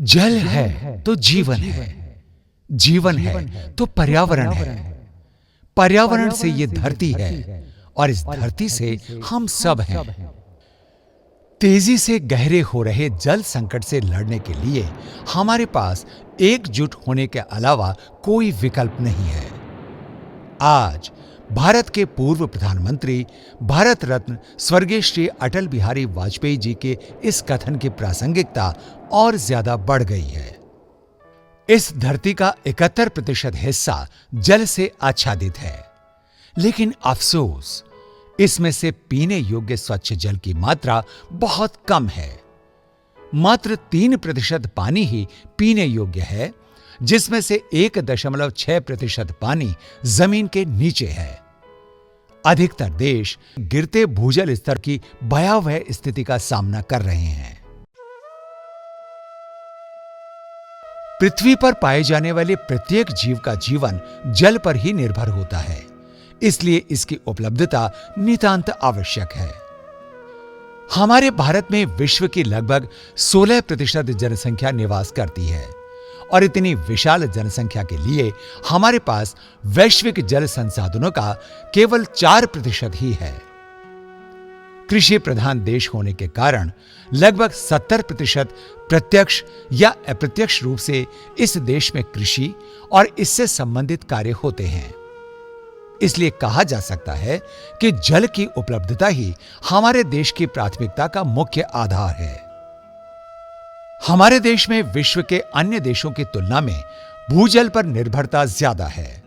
जल है तो जीवन है, जीवन है तो पर्यावरण है, पर्यावरण से ये धरती है और इस धरती से हम सब हैं। तेजी से गहरे हो रहे जल संकट से लड़ने के लिए हमारे पास एकजुट होने के अलावा कोई विकल्प नहीं है। आज भारत के पूर्व प्रधानमंत्री भारत रत्न स्वर्गीय श्री अटल बिहारी वाजपेयी जी के इस कथन की प्रासंगिकता और ज्यादा बढ़ गई है। इस धरती का 71% हिस्सा जल से आच्छादित है, लेकिन अफसोस इसमें से पीने योग्य स्वच्छ जल की मात्रा बहुत कम है। मात्र 3% पानी ही पीने योग्य है, जिसमें से 1.6% पानी जमीन के नीचे है। अधिकतर देश गिरते भूजल स्तर की भयावह स्थिति का सामना कर रहे हैं। पृथ्वी पर पाए जाने वाले प्रत्येक जीव का जीवन जल पर ही निर्भर होता है, इसलिए इसकी उपलब्धता नितांत आवश्यक है। हमारे भारत में विश्व की लगभग 16% जनसंख्या निवास करती है और इतनी विशाल जनसंख्या के लिए हमारे पास वैश्विक जल संसाधनों का केवल 4% ही है। कृषि प्रधान देश होने के कारण लगभग 70% प्रत्यक्ष या अप्रत्यक्ष रूप से इस देश में कृषि और इससे संबंधित कार्य होते हैं। इसलिए कहा जा सकता है कि जल की उपलब्धता ही हमारे देश की प्राथमिकता का मुख्य आधार है। हमारे देश में विश्व के अन्य देशों की तुलना में भूजल पर निर्भरता ज्यादा है।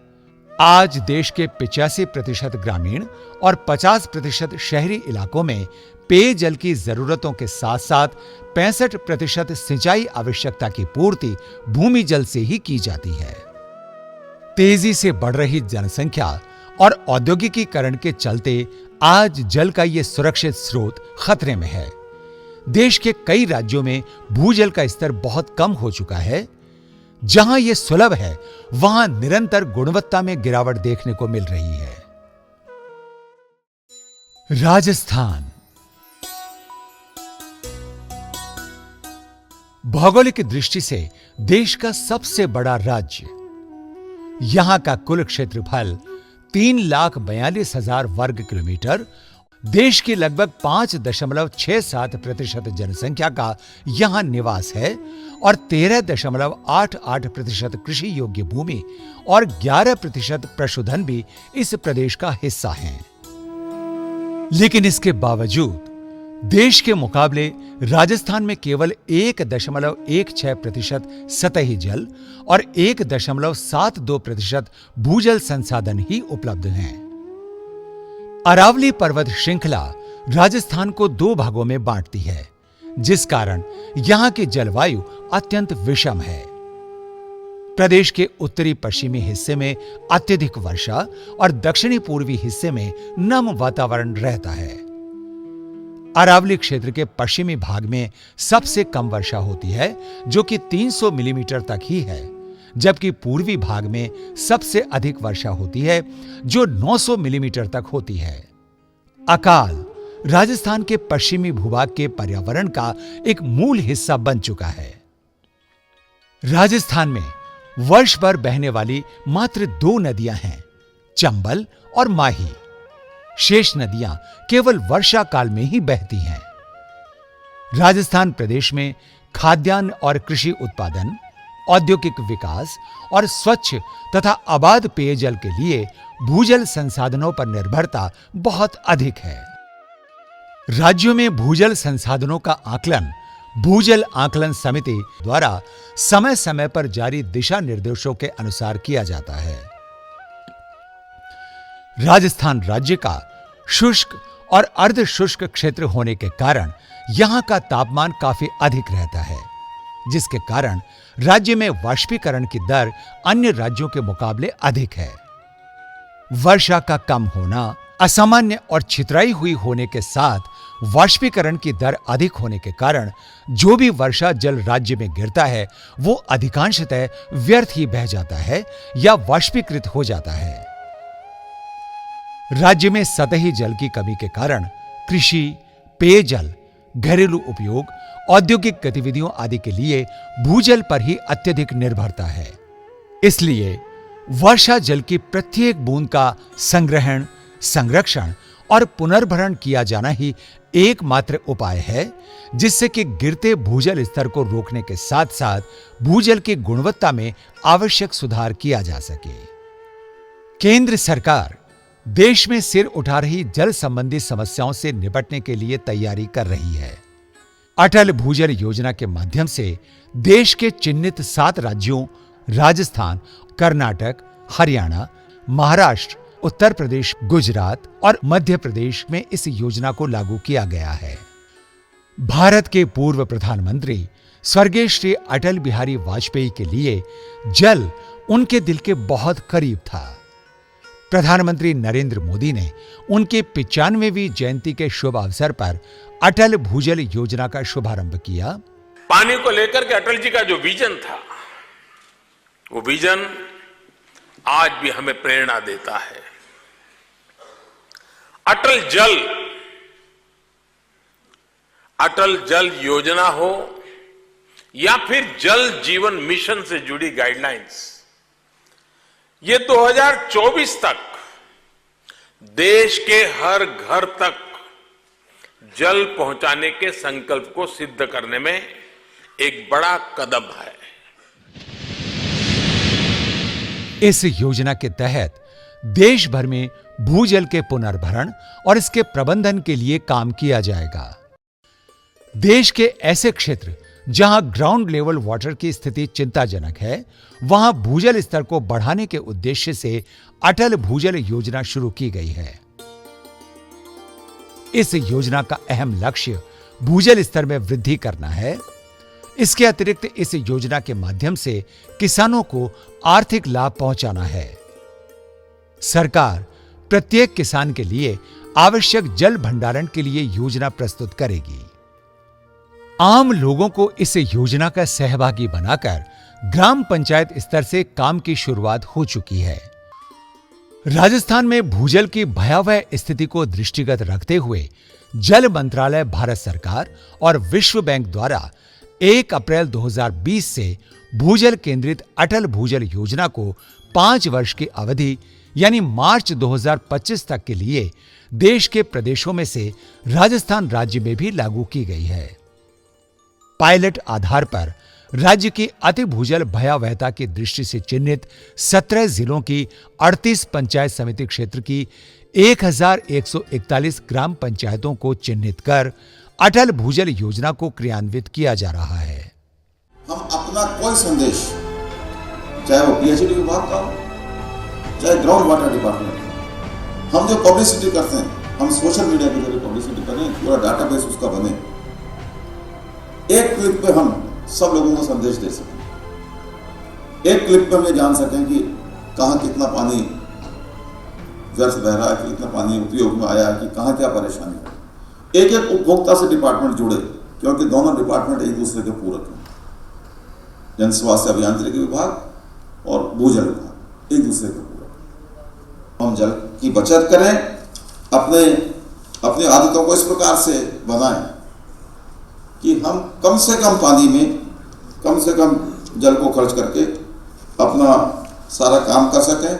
आज देश के 85% ग्रामीण और 50% शहरी इलाकों में पेयजल की जरूरतों के साथ साथ 65% सिंचाई आवश्यकता की पूर्ति भूमि जल से ही की जाती है। तेजी से बढ़ रही जनसंख्या और औद्योगिकीकरण के चलते आज जल का ये सुरक्षित स्रोत खतरे में है। देश के कई राज्यों में भूजल का स्तर बहुत कम हो चुका है। जहां यह सुलभ है, वहां निरंतर गुणवत्ता में गिरावट देखने को मिल रही है। राजस्थान भौगोलिक दृष्टि से देश का सबसे बड़ा राज्य। यहां का कुल क्षेत्रफल 3,42,000 वर्ग किलोमीटर, देश की लगभग 5.67% जनसंख्या का यहां निवास है और 13.88% कृषि योग्य भूमि और 11% पशुधन भी इस प्रदेश का हिस्सा हैं। लेकिन इसके बावजूद देश के मुकाबले राजस्थान में केवल 1.16% सतही जल और 1.72% भूजल संसाधन ही उपलब्ध हैं। अरावली पर्वत श्रृंखला राजस्थान को 2 भागों में बांटती है, जिस कारण यहां की जलवायु अत्यंत विषम है। प्रदेश के उत्तरी पश्चिमी हिस्से में अत्यधिक वर्षा और दक्षिणी पूर्वी हिस्से में नम वातावरण रहता है। अरावली क्षेत्र के पश्चिमी भाग में सबसे कम वर्षा होती है, जो कि 300 मिलीमीटर तक ही है, जबकि पूर्वी भाग में सबसे अधिक वर्षा होती है, जो 900 मिलीमीटर तक होती है। अकाल राजस्थान के पश्चिमी भूभाग के पर्यावरण का एक मूल हिस्सा बन चुका है। राजस्थान में वर्ष भर बहने वाली मात्र 2 नदियां हैं, चंबल और माही। शेष नदियां केवल वर्षा काल में ही बहती हैं। राजस्थान प्रदेश में खाद्यान्न और कृषि उत्पादन, औद्योगिक विकास और स्वच्छ तथा आबाद पेयजल के लिए भूजल संसाधनों पर निर्भरता बहुत अधिक है। राज्यों में भूजल संसाधनों का आकलन भूजल आकलन समिति द्वारा समय समय पर जारी दिशा निर्देशों के अनुसार किया जाता है। राजस्थान राज्य का शुष्क और अर्ध शुष्क क्षेत्र होने के कारण यहां का तापमान काफी अधिक रहता है, जिसके कारण राज्य में वाष्पीकरण की दर अन्य राज्यों के मुकाबले अधिक है। वर्षा का कम होना, असामान्य और छितराई हुई होने के साथ वाष्पीकरण की दर अधिक होने के कारण जो भी वर्षा जल राज्य में गिरता है, वो अधिकांशतः व्यर्थ ही बह जाता है या वाष्पीकृत हो जाता है। राज्य में सतही जल की कमी के कारण कृषि, पेयजल, घरेलू उपयोग औद्योगिक गतिविधियों आदि के लिए भूजल पर ही अत्यधिक निर्भरता है। इसलिए वर्षा जल की प्रत्येक बूंद का संग्रहण, संरक्षण और पुनर्भरण किया जाना ही एकमात्र उपाय है जिससे कि गिरते भूजल स्तर को रोकने के साथ साथ भूजल की गुणवत्ता में आवश्यक सुधार किया जा सके। केंद्र सरकार देश में सिर उठा रही जल संबंधी समस्याओं से निपटने के लिए तैयारी कर रही है। अटल भूजल योजना के माध्यम से देश के चिन्हित 7 राज्यों राजस्थान, कर्नाटक, हरियाणा, महाराष्ट्र, उत्तर प्रदेश, गुजरात और मध्य प्रदेश में इस योजना को लागू किया गया है। भारत के पूर्व प्रधानमंत्री स्वर्गीय श्री अटल बिहारी वाजपेयी के लिए जल उनके दिल के बहुत करीब था। प्रधानमंत्री नरेंद्र मोदी ने उनके 95वीं जयंती के शुभ अवसर पर अटल भूजल योजना का शुभारंभ किया। पानी को लेकर के अटल जी का जो विजन था, वो विजन आज भी हमें प्रेरणा देता है। अटल जल योजना हो या फिर जल जीवन मिशन से जुड़ी गाइडलाइंस, ये 2024 तक देश के हर घर तक जल पहुंचाने के संकल्प को सिद्ध करने में एक बड़ा कदम है। इस योजना के तहत देश भर में भूजल के पुनर्भरण और इसके प्रबंधन के लिए काम किया जाएगा। देश के ऐसे क्षेत्र जहां ग्राउंड लेवल वाटर की स्थिति चिंताजनक है, वहां भूजल स्तर को बढ़ाने के उद्देश्य से अटल भूजल योजना शुरू की गई है। इस योजना का अहम लक्ष्य भूजल स्तर में वृद्धि करना है। इसके अतिरिक्त इस योजना के माध्यम से किसानों को आर्थिक लाभ पहुंचाना है। सरकार प्रत्येक किसान के लिए आवश्यक जल भंडारण के लिए योजना प्रस्तुत करेगी। आम लोगों को इस योजना का सहभागी बनाकर ग्राम पंचायत स्तर से काम की शुरुआत हो चुकी है। राजस्थान में भूजल की भयावह स्थिति को दृष्टिगत रखते हुए जल मंत्रालय, भारत सरकार और विश्व बैंक द्वारा 1 अप्रैल 2020 से भूजल केंद्रित अटल भूजल योजना को 5 वर्ष की अवधि यानी मार्च 2025 तक के लिए देश के प्रदेशों में से राजस्थान राज्य में भी लागू की गई है। पायलट आधार पर राज्य की अति भूजल भयावहता की दृष्टि से चिन्हित 17 जिलों की 38 पंचायत समिति क्षेत्र की 1141 ग्राम पंचायतों को चिन्हित कर अटल भूजल योजना को क्रियान्वित किया जा रहा है। हम अपना कोई संदेश, चाहे वो पीएचडी विभाग का हो, चाहे ग्राउंड वाटर डिपार्टमेंट, हम जो पब्लिसिटी करते हैं, हम सोशल मीडिया के जरिए पब्लिसिटी करें, पूरा डाटाबेस उसका बने, एक क्लिक पे हम सब लोगों को संदेश दे सकें। एक क्लिक पे हम जान सकें कि कहाँ कितना पानी व्यर्थ बह रहा है, कितना पानी उपयोग में आया है, कि कहाँ क्या परेशानी है। एक एक उपभोक्ता से डिपार्टमेंट जुड़े, क्योंकि दोनों डिपार्टमेंट एक दूसरे के पूरक हैं। जन स्वास्थ्य अभियांत्रिकी विभाग और भूजल विभाग एक दूसरे के पूरक। हम जल की बचत करें, अपने आदतों को इस प्रकार से बनाएं कि हम कम से कम पानी में कम से कम जल को खर्च करके अपना सारा काम कर सकें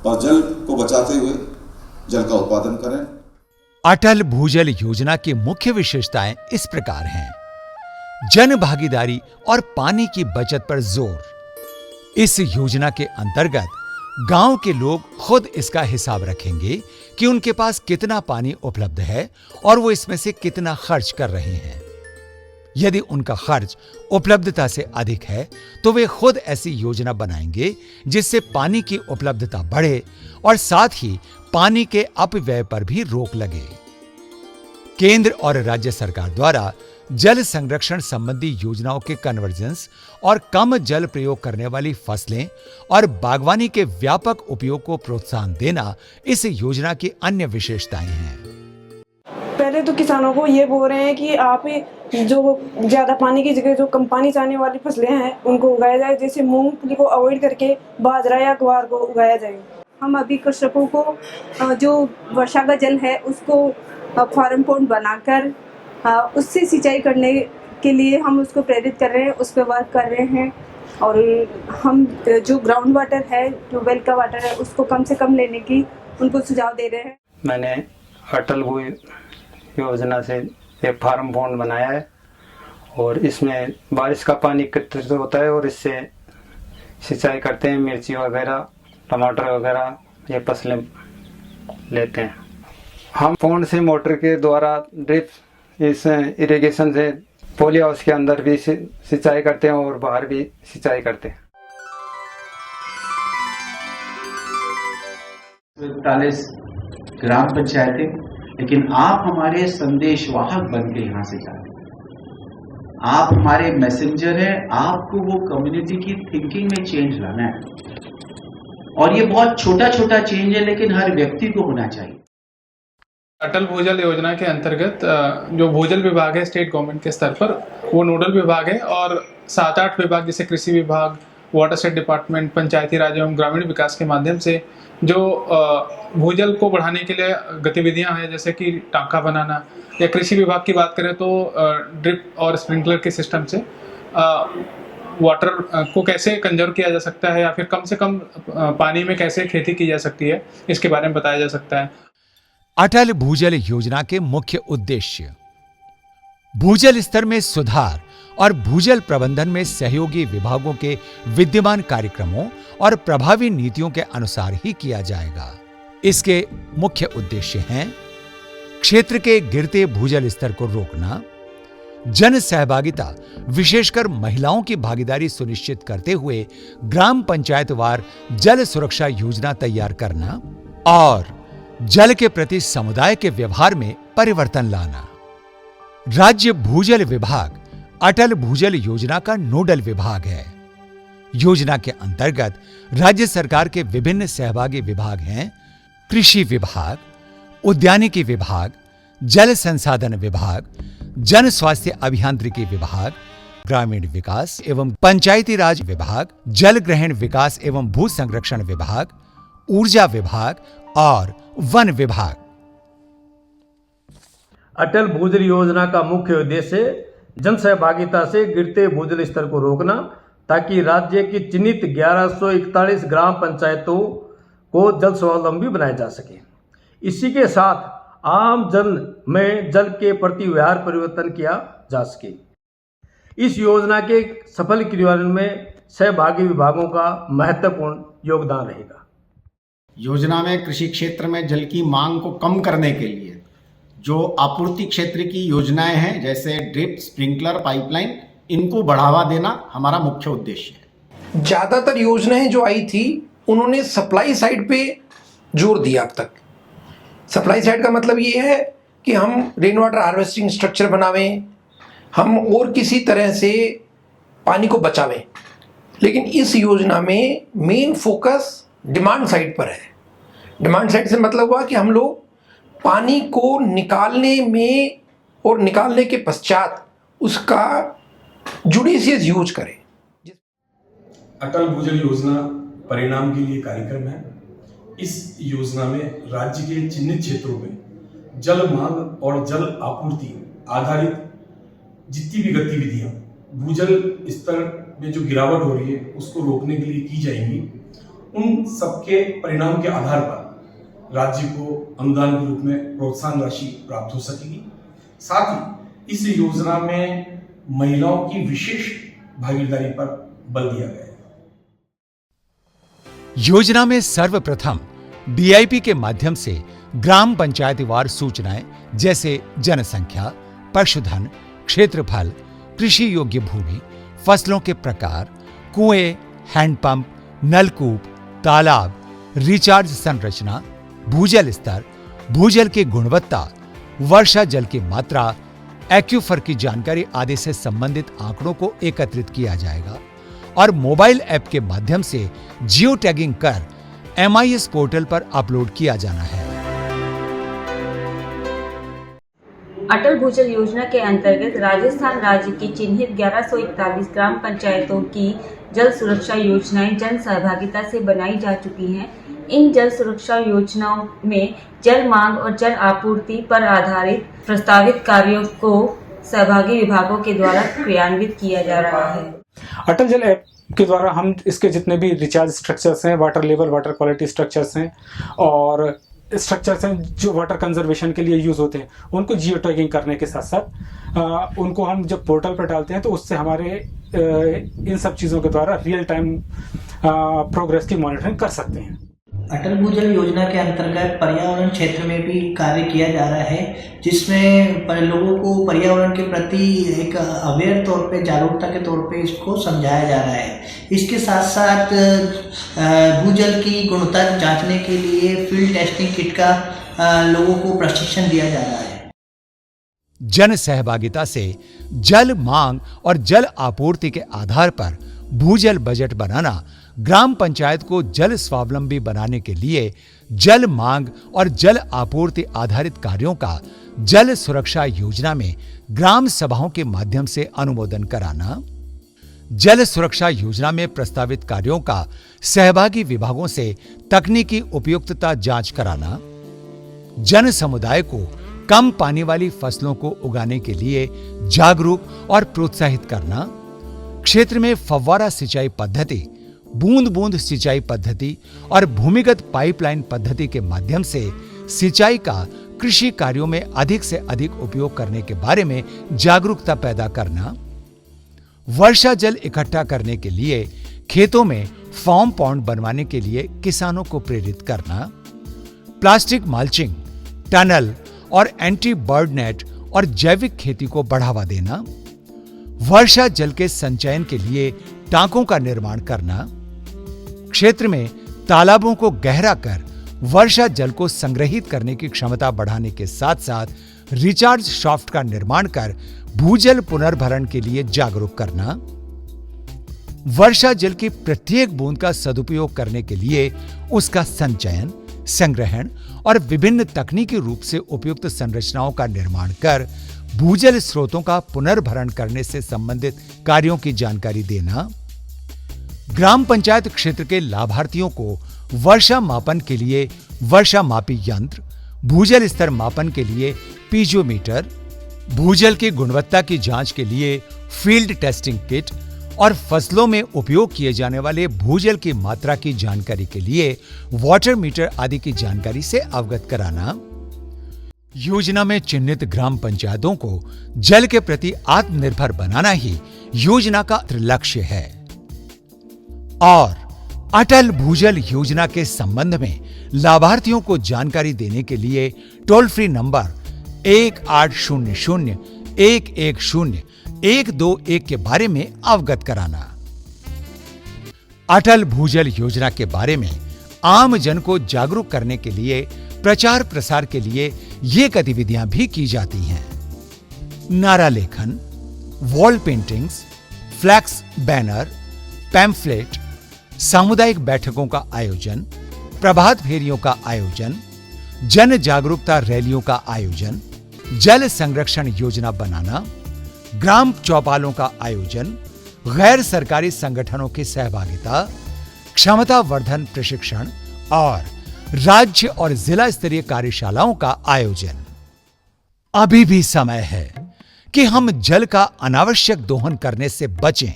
और जल को बचाते हुए जल का उत्पादन करें। अटल भूजल योजना की मुख्य विशेषताएं इस प्रकार हैं। जन भागीदारी और पानी की बचत पर जोर। इस योजना के अंतर्गत गांव के लोग खुद इसका हिसाब रखेंगे कि उनके पास कितना पानी उपलब्ध है और वो इसमें से कितना खर्च कर रहे हैं। यदि उनका खर्च उपलब्धता से अधिक है तो वे खुद ऐसी योजना बनाएंगे जिससे पानी की उपलब्धता बढ़े और साथ ही पानी के अपव्यय पर भी रोक लगे। केंद्र और राज्य सरकार द्वारा जल संरक्षण संबंधी योजनाओं के कन्वर्जेंस और कम जल प्रयोग करने वाली फसलें और बागवानी के व्यापक उपयोग को प्रोत्साहन देना इस योजना की अन्य विशेषताएं हैं। पहले तो किसानों को ये बोल रहे हैं कि आप जो ज्यादा पानी की जगह जो कम पानी चाहने वाली फसलें हैं उनको उगाया जाए, जैसे मूंगफली को अवॉइड करके बाजरा या ग्वार को उगाया जाए। हम अभी कृषकों को जो वर्षा का जल है उसको फार्म पॉन्ड बनाकर उससे सिंचाई करने के लिए हम उसको प्रेरित कर रहे हैं, उस पर वर्क कर रहे हैं। और हम जो ग्राउंड वाटर है, ट्यूबवेल का वाटर है, उसको कम से कम लेने की उनको सुझाव दे रहे हैं। मैंने अटल भू योजना से एक फार्म पॉन्ड बनाया है और इसमें बारिश का पानी एकत्रित होता है और इससे सिंचाई करते हैं। मिर्ची वगैरह, टमाटर वगैरह ये फसलें लेते हैं। हम पॉन्ड से मोटर के द्वारा ड्रिप इस इरिगेशन से पोली हाउस के अंदर भी सिंचाई करते हैं और बाहर भी सिंचाई करते हैं। 41 ग्राम पंचायतें, लेकिन आप हमारे संदेशवाहक बन के यहाँ से जाते हैं। आप हमारे मैसेंजर हैं, आपको वो कम्युनिटी की थिंकिंग में चेंज लाना है। और ये बहुत छोटा छोटा चेंज है, लेकिन हर व्यक्ति को होना चाहिए। अटल भूजल योजना के अंतर्गत जो भूजल विभाग है स्टेट गवर्नमेंट के स्तर पर, वो नोडल विभाग है और 7-8 विभाग जैसे कृषि विभाग, वाटरशेड डिपार्टमेंट, पंचायती राज एवं ग्रामीण विकास के माध्यम से जो भूजल को बढ़ाने के लिए गतिविधियां हैं, जैसे कि टांका बनाना, या कृषि विभाग की बात करें तो ड्रिप और स्प्रिंकलर के सिस्टम से वाटर को कैसे कंजर्व किया जा सकता है या फिर कम से कम पानी में कैसे खेती की जा सकती है, इसके बारे में बताया जा सकता है। अटल भूजल योजना के मुख्य उद्देश्य भूजल स्तर में सुधार और भूजल प्रबंधन में सहयोगी विभागों के विद्यमान कार्यक्रमों और प्रभावी नीतियों के अनुसार ही किया जाएगा। इसके मुख्य उद्देश्य हैं क्षेत्र के गिरते भूजल स्तर को रोकना, जन सहभागिता विशेषकर महिलाओं की भागीदारी सुनिश्चित करते हुए ग्राम पंचायतवार जल सुरक्षा योजना तैयार करना और जल के प्रति समुदाय के व्यवहार में परिवर्तन लाना। राज्य भूजल विभाग अटल भूजल योजना का नोडल विभाग है। योजना के अंतर्गत राज्य सरकार के विभिन्न सहभागी विभाग हैं कृषि विभाग, उद्यानिकी विभाग, जल संसाधन विभाग, जन स्वास्थ्य अभियांत्रिकी विभाग, ग्रामीण विकास एवं पंचायती राज विभाग, जल ग्रहण विकास एवं भू संरक्षण विभाग, ऊर्जा विभाग और वन विभाग। अटल भूजल योजना का मुख्य उद्देश्य जन सहभागिता से गिरते भूजल स्तर को रोकना, ताकि राज्य की चिन्हित 1141 ग्राम पंचायतों को जल स्वावलंबी बनाया जा सके। इसी के साथ आम जन में जल के प्रति व्यवहार परिवर्तन किया जा सके। इस योजना के सफल क्रियान्वयन में सहभागी विभागों का महत्वपूर्ण योगदान रहेगा। योजना में कृषि क्षेत्र में जल की मांग को कम करने के लिए जो आपूर्ति क्षेत्र की योजनाएं हैं, जैसे ड्रिप, स्प्रिंकलर, पाइपलाइन, इनको बढ़ावा देना हमारा मुख्य उद्देश्य है। ज़्यादातर योजनाएं जो आई थी उन्होंने सप्लाई साइड पे जोर दिया। अब तक सप्लाई साइड का मतलब ये है कि हम रेन वाटर हार्वेस्टिंग स्ट्रक्चर बनावें, हम और किसी तरह से पानी को बचावें, लेकिन इस योजना में मेन फोकस डिमांड साइड पर है। डिमांड साइड से मतलब हुआ कि हम लोग पानी को निकालने में और निकालने के पश्चात उसका जुडिशियस यूज करें। अटल भूजल योजना परिणाम के लिए कार्यक्रम है। इस योजना में राज्य के चिन्हित क्षेत्रों में जल मांग और जल आपूर्ति आधारित जितनी भी गतिविधियां भूजल स्तर में जो गिरावट हो रही है उसको रोकने के लिए की जाएंगी, उन सबके परिणाम के आधार पर राज्य को अनुदान के रूप में प्रोत्साहन राशि प्राप्त हो सकेगी। साथ ही इस योजना में महिलाओं की विशेष भागीदारी पर बल दिया गया है। योजना में सर्वप्रथम डीआईपी के माध्यम से ग्राम पंचायतीवार सूचनाएं जैसे जनसंख्या, पशुधन, क्षेत्रफल, कृषि योग्य भूमि, फसलों के प्रकार, कुएं, हैंडपंप, नलकूप, तालाब, रिचार्ज संरचना, भूजल स्तर, भूजल की गुणवत्ता, वर्षा जल की मात्रा, एक्यूफर की जानकारी आदि से संबंधित आंकड़ों को एकत्रित किया जाएगा और मोबाइल ऐप के माध्यम से जियो टैगिंग कर MIS पोर्टल पर अपलोड किया जाना है। अटल भूजल योजना के अंतर्गत राजस्थान राज्य की चिन्हित 1141 ग्राम पंचायतों की जल सुरक्षा योजनाएं जन सहभागिता से बनाई जा चुकी हैं। इन जल सुरक्षा योजनाओं में जल मांग और जल आपूर्ति पर आधारित प्रस्तावित कार्यों को सहभागी विभागों के द्वारा क्रियान्वित किया जा रहा है। अटल जल ऐप के द्वारा हम इसके जितने भी रिचार्ज स्ट्रक्चर्स हैं, water level, water quality structures हैं और स्ट्रक्चर्स हैं जो वाटर कंजर्वेशन के लिए यूज़ होते हैं, उनको जियो टैगिंग करने के साथ साथ उनको हम जब पोर्टल पर डालते हैं तो उससे हमारे इन सब चीज़ों के द्वारा रियल टाइम प्रोग्रेस की मॉनिटरिंग कर सकते हैं। अटल भूजल योजना के अंतर्गत पर्यावरण क्षेत्र में भी कार्य किया जा रहा है, जिसमें लोगों को पर्यावरण के प्रति एक अवेयर तौर पे, जागरूकता के तौर पे इसको समझाया जा रहा है। इसके साथ साथ भूजल की गुणवत्ता जांचने के लिए फील्ड टेस्टिंग किट का लोगों को प्रशिक्षण दिया जा रहा है। जन सहभागिता से जल मांग और जल आपूर्ति के आधार पर भूजल बजट बनाना ग्राम पंचायत को जल स्वावलंबी बनाने के लिए जल मांग और जल आपूर्ति आधारित कार्यों का जल सुरक्षा योजना में ग्राम सभाओं के माध्यम से अनुमोदन कराना, जल सुरक्षा योजना में प्रस्तावित कार्यों का सहभागी विभागों से तकनीकी उपयुक्तता जांच कराना, जन समुदाय को कम पानी वाली फसलों को उगाने के लिए जागरूक और प्रोत्साहित करना, क्षेत्र में फव्वारा सिंचाई पद्धति, बूंद बूंद सिंचाई पद्धति और भूमिगत पाइपलाइन पद्धति के माध्यम से सिंचाई का कृषि कार्यों में अधिक से अधिक उपयोग करने के बारे में जागरूकता पैदा करना, वर्षा जल इकट्ठा करने के लिए खेतों में फॉर्म पॉन्ड बनवाने के लिए किसानों को प्रेरित करना, प्लास्टिक माल्चिंग, टनल और एंटी बर्ड नेट और जैविक खेती को बढ़ावा देना, वर्षा जल के संचयन के लिए टांकों का निर्माण करना, क्षेत्र में तालाबों को गहरा कर वर्षा जल को संग्रहित करने की क्षमता बढ़ाने के साथ साथ रिचार्ज शाफ्ट का निर्माण कर भूजल पुनर्भरण के लिए जागरूक करना, वर्षा जल की प्रत्येक बूंद का सदुपयोग करने के लिए उसका संचयन, संग्रहण और विभिन्न तकनीकी रूप से उपयुक्त संरचनाओं का निर्माण कर भूजल स्रोतों का पुनर्भरण करने से संबंधित कार्यों की जानकारी देना, ग्राम पंचायत क्षेत्र के लाभार्थियों को वर्षा मापन के लिए वर्षा मापी यंत्र, भूजल स्तर मापन के लिए पीजोमीटर, भूजल की गुणवत्ता की जांच के लिए फील्ड टेस्टिंग किट और फसलों में उपयोग किए जाने वाले भूजल की मात्रा की जानकारी के लिए वाटर मीटर आदि की जानकारी से अवगत कराना। योजना में चिन्हित ग्राम पंचायतों को जल के प्रति आत्मनिर्भर बनाना ही योजना का लक्ष्य है। और अटल भूजल योजना के संबंध में लाभार्थियों को जानकारी देने के लिए टोल फ्री नंबर 1800-110-121 के बारे में अवगत कराना। अटल भूजल योजना के बारे में आम जन को जागरूक करने के लिए प्रचार प्रसार के लिए ये गतिविधियां भी की जाती हैं। नारा लेखन, wall paintings, flex banner, pamphlet, सामुदायिक बैठकों का आयोजन, प्रभात फेरियों का आयोजन, जन जागरूकता रैलियों का आयोजन, जल संरक्षण योजना बनाना, ग्राम चौपालों का आयोजन, गैर सरकारी संगठनों की सहभागिता, क्षमता वर्धन प्रशिक्षण और राज्य और जिला स्तरीय कार्यशालाओं का आयोजन। अभी भी समय है कि हम जल का अनावश्यक दोहन करने से बचें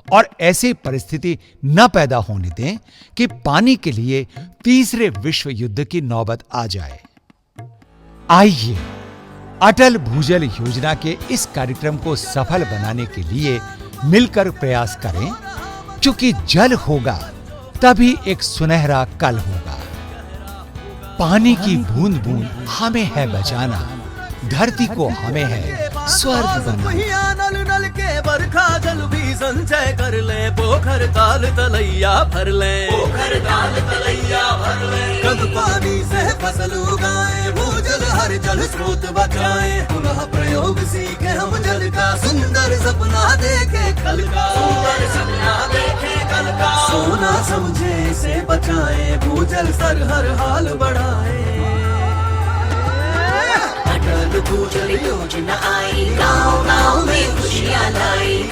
और ऐसी परिस्थिति न पैदा होने दें कि पानी के लिए तीसरे विश्व युद्ध की नौबत आ जाए। आइए अटल भूजल योजना के इस कार्यक्रम को सफल बनाने के लिए मिलकर प्रयास करें, क्योंकि जल होगा तभी एक सुनहरा कल होगा। पानी की बूंद बूंद हमें है बचाना, धरती को हमें है स्वर्ग बनाना। नल नल के बरखा जल भी संचय कर ले, पोखर ताल तलैया भर ले, पोखर ताल तलैया भर ले। कब पानी से फसल उगाए, भूजल हर जल स्रोत बचाए, पुनः प्रयोग सीखे हम जल का, सुंदर सपना देखे कल का, सुंदर सपना देखे कल का। सोना समझे से बचाए, भूजल सर हर हाल बढ़ाए। अटल भूजल योजना आई, गाँव गाँव में खुशियाँ लाई।